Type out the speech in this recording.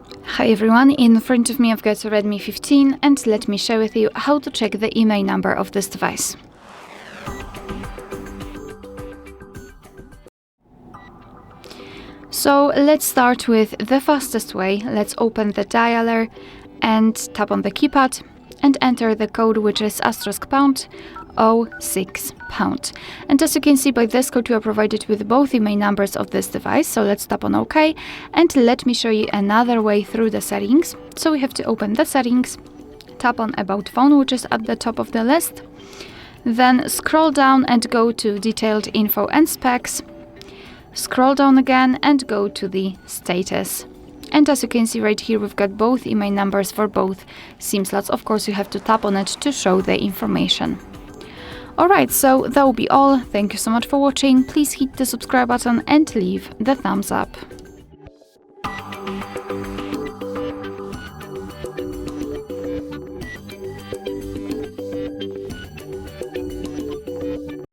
Hi everyone, in front of me I've got a Redmi 15 and let me share with you how to check the IMEI number of this device. So let's start with the fastest way. Let's open the dialer and tap on the keypad and enter the code, which is *06#. And as you can see, by this code you are provided with both IMEI numbers of this device. So let's tap on OK and let me show you another way through the settings. So we have to open the settings, tap on About Phone, which is at the top of the list, then scroll down and go to Detailed Info and Specs. Scroll down again and go to the status. And as you can see right here, we've got both IMEI numbers for both SIM slots. Of course, you have to tap on it to show the information. Alright, so that will be all. Thank you so much for watching. Please hit the subscribe button and leave the thumbs up.